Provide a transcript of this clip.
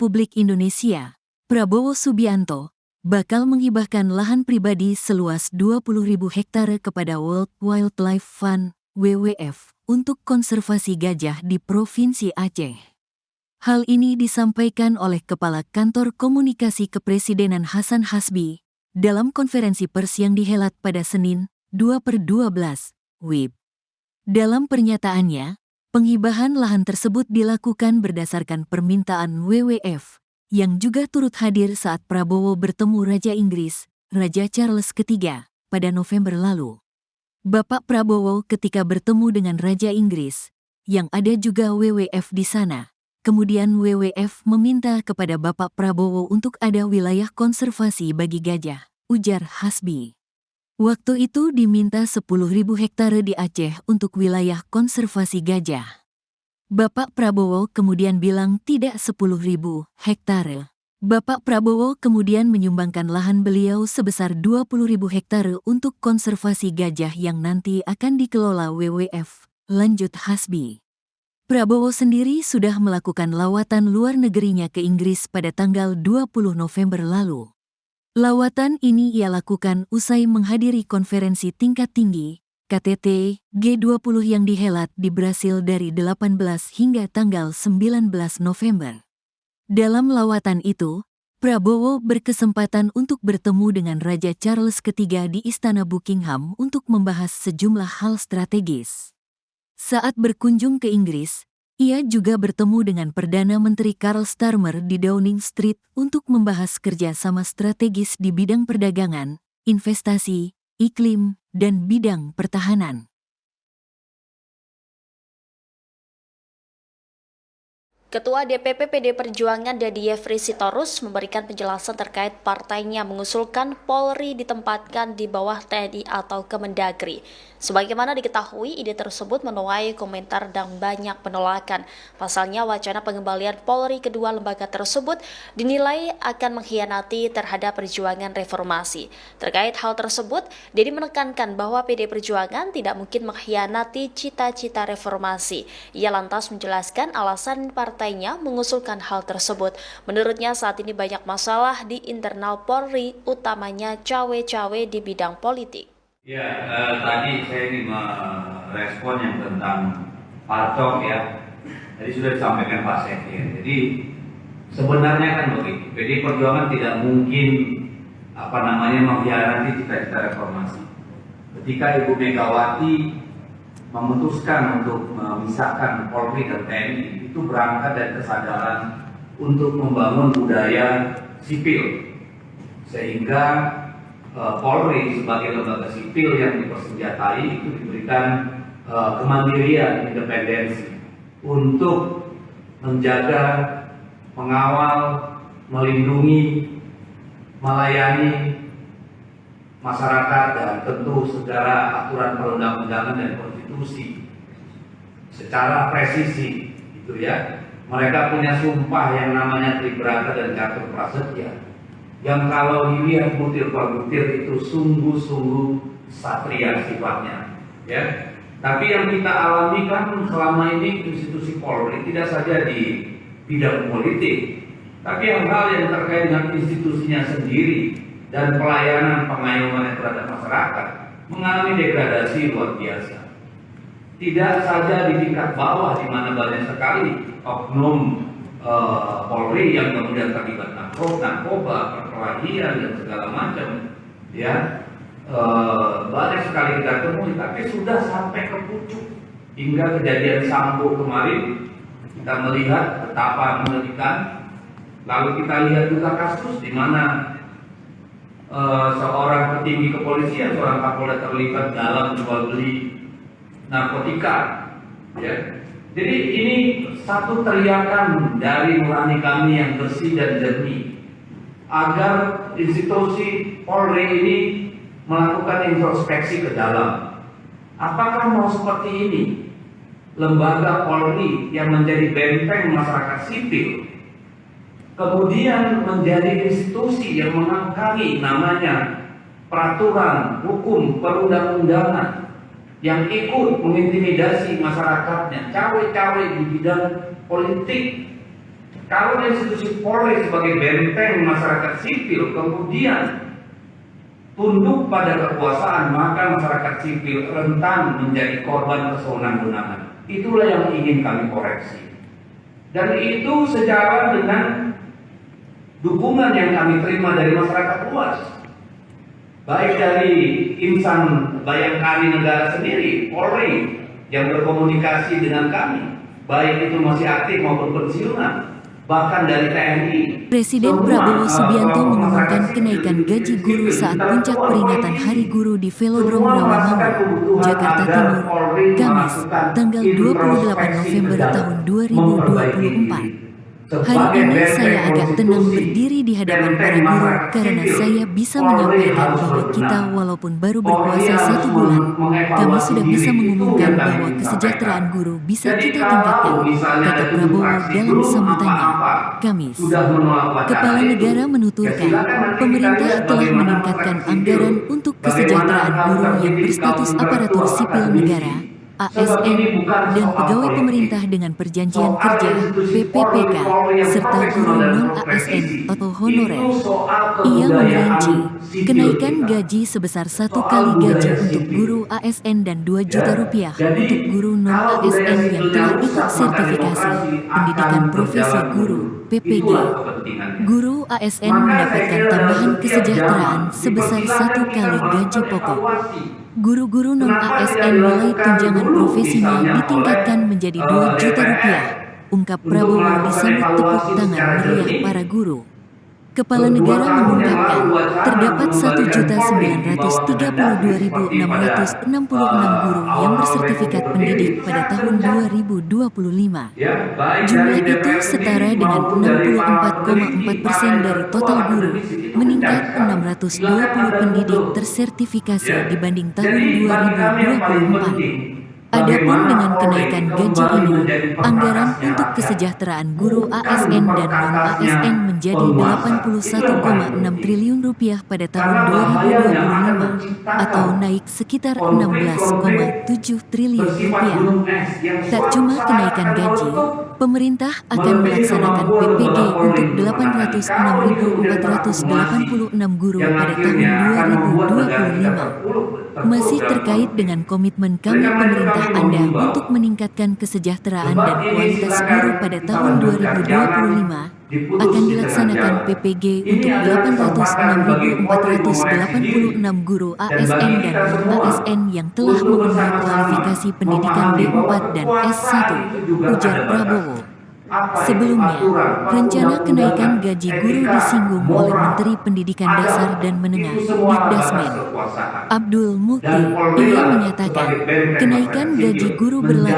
Republik Indonesia, Prabowo Subianto, bakal menghibahkan lahan pribadi seluas 20.000 hektare kepada World Wildlife Fund (WWF) untuk konservasi gajah di Provinsi Aceh. Hal ini disampaikan oleh Kepala Kantor Komunikasi Kepresidenan Hasan Hasbi dalam konferensi pers yang dihelat pada Senin, 2/12, WIB. Dalam pernyataannya, penghibahan lahan tersebut dilakukan berdasarkan permintaan WWF, yang juga turut hadir saat Prabowo bertemu Raja Inggris, Raja Charles III, pada November lalu. Bapak Prabowo ketika bertemu dengan Raja Inggris, yang ada juga WWF di sana. Kemudian WWF meminta kepada Bapak Prabowo untuk ada wilayah konservasi bagi gajah, ujar Hasbi. Waktu itu diminta 10.000 hektare di Aceh untuk wilayah konservasi gajah. Bapak Prabowo kemudian bilang tidak 10.000 hektare. Bapak Prabowo kemudian menyumbangkan lahan beliau sebesar 20.000 hektare untuk konservasi gajah yang nanti akan dikelola WWF, lanjut Hasbi. Prabowo sendiri sudah melakukan lawatan luar negerinya ke Inggris pada tanggal 20 November lalu. Lawatan ini ia lakukan usai menghadiri konferensi tingkat tinggi, KTT, G20 yang dihelat di Brasil dari 18 hingga tanggal 19 November. Dalam lawatan itu, Prabowo berkesempatan untuk bertemu dengan Raja Charles III di Istana Buckingham untuk membahas sejumlah hal strategis. Saat berkunjung ke Inggris, ia juga bertemu dengan Perdana Menteri Karl Starmer di Downing Street untuk membahas kerjasama strategis di bidang perdagangan, investasi, iklim, dan bidang pertahanan. Ketua DPP PD Perjuangan Dedi Yefri Sitorus memberikan penjelasan terkait partainya mengusulkan Polri ditempatkan di bawah TNI atau Kemendagri. Sebagaimana diketahui, ide tersebut menuai komentar dan banyak penolakan. Pasalnya, wacana pengembalian Polri kedua lembaga tersebut dinilai akan mengkhianati terhadap perjuangan reformasi. Terkait hal tersebut, Dedi menekankan bahwa PD Perjuangan tidak mungkin mengkhianati cita-cita reformasi. Ia lantas menjelaskan alasan partainya mengusulkan hal tersebut. Menurutnya saat ini banyak masalah di internal Polri, utamanya cawe-cawe di bidang politik. Ya, tadi saya ingin merespon yang tentang Parcok ya. Tadi sudah disampaikan Pak Sekjen. Jadi sebenarnya kan begitu. PD Perjuangan tidak mungkin mengkhianati cita-cita reformasi. Ketika Ibu Megawati memutuskan untuk memisahkan Polri dan TNI, itu berangkat dari kesadaran untuk membangun budaya sipil, sehingga Polri sebagai lembaga sipil yang dipersenjatai itu diberikan kemandirian, independensi untuk menjaga, mengawal, melindungi, melayani masyarakat dan tentu segala aturan perundang-undangan dan konstitusi secara presisi, gitu ya. Mereka punya sumpah yang namanya Tribrata dan Catur Prasetya, yang kalau dilihat butir per butir itu sungguh-sungguh satria sifatnya, ya. Tapi yang kita alami kan selama ini institusi Polri tidak saja di bidang politik, tapi hal-hal yang terkait dengan institusinya sendiri dan pelayanan pengayoman terhadap masyarakat mengalami degradasi luar biasa. Tidak saja di tingkat bawah, di mana banyak sekali oknum Polri yang kemudian terlibat narkoba, perkelahian dan segala macam, ya, banyak sekali kita temui, tapi sudah sampai ke pucuk hingga kejadian Sambo kemarin kita melihat betapa mengerikan. Lalu kita lihat juga kasus di mana seorang petinggi kepolisian, seorang Kapolda terlibat dalam jual beli narkotika, ya. Jadi ini satu teriakan dari nurani kami yang bersih dan jernih agar institusi Polri ini melakukan introspeksi ke dalam. Apakah mau seperti ini lembaga Polri yang menjadi benteng masyarakat sipil kemudian menjadi institusi yang mengangkangi namanya peraturan, hukum, perundang-undangan, yang ikut mengintimidasi masyarakatnya, cawe-cawe di bidang politik. Kalau institusi Polri sebagai benteng masyarakat sipil kemudian tunduk pada kekuasaan, maka masyarakat sipil rentan menjadi korban kesewenang-wenangan. Itulah yang ingin kami koreksi. Dan itu sejalan dengan dukungan yang kami terima dari masyarakat luas. Baik dari insan Bayangkari negara sendiri, Polri, yang berkomunikasi dengan kami. Baik itu masih aktif maupun pensiunan. Bahkan dari TNI. Presiden Prabowo Subianto mengumumkan kenaikan gaji guru saat puncak peringatan Hari Guru di Velodrome Rawamangun, Jakarta Timur, Kamis, tanggal 28 November tahun 2024. Hari ini saya agak tenang berdiri di hadapan para guru karena saya bisa menyampaikan bahwa kita walaupun baru berkuasa 1 bulan, kami sudah bisa mengumumkan bahwa kesejahteraan guru bisa kita tingkatkan, kata Prabowo dalam sambutannya. Kamis, Kepala Negara menuturkan, pemerintah telah meningkatkan anggaran untuk kesejahteraan guru yang berstatus aparatur sipil negara, ASN, dan pegawai pemerintah dengan perjanjian kerja (PPPK) serta guru non-ASN atau honorer. Ia memperinci kenaikan gaji sebesar 1 kali gaji untuk guru ASN dan Rp2 juta untuk guru non-ASN yang telah ikut sertifikasi pendidikan profesi guru (PPG). Guru ASN mendapatkan tambahan kesejahteraan sebesar 1 kali gaji pokok. Guru-guru non-ASN nilai tunjangan profesinya ditingkatkan menjadi Rp2 juta, ungkap Prabowo disambut tepuk tangan meriah para guru. Kepala Negara mengungkapkan, terdapat 1.932.666 guru yang bersertifikat pendidik pada tahun 2025. Jumlah itu setara dengan 64,4% dari total guru, meningkat 620 pendidik tersertifikasi dibanding tahun 2024. Adapun dengan kenaikan gaji ini, anggaran untuk kesejahteraan guru ASN dan non-ASN menjadi Rp81,6 triliun pada tahun 2025, atau naik sekitar Rp16,7 triliun. Tak cuma kenaikan gaji, pemerintah akan melaksanakan PPG untuk 806.486 guru pada tahun 2025. Masih terkait dengan komitmen kami pemerintah Anda untuk meningkatkan kesejahteraan dan kualitas guru pada tahun 2025, akan dilaksanakan PPG untuk 806.486 guru ASN dan non-ASN yang telah memenuhi kualifikasi pendidikan D4 dan S1, ujar Prabowo. Sebelumnya, rencana kenaikan gaji guru disinggung oleh Menteri Pendidikan Dasar dan Menengah, Dikdasmen, Abdul Mukti. Ia menyatakan, kenaikan gaji guru berlaku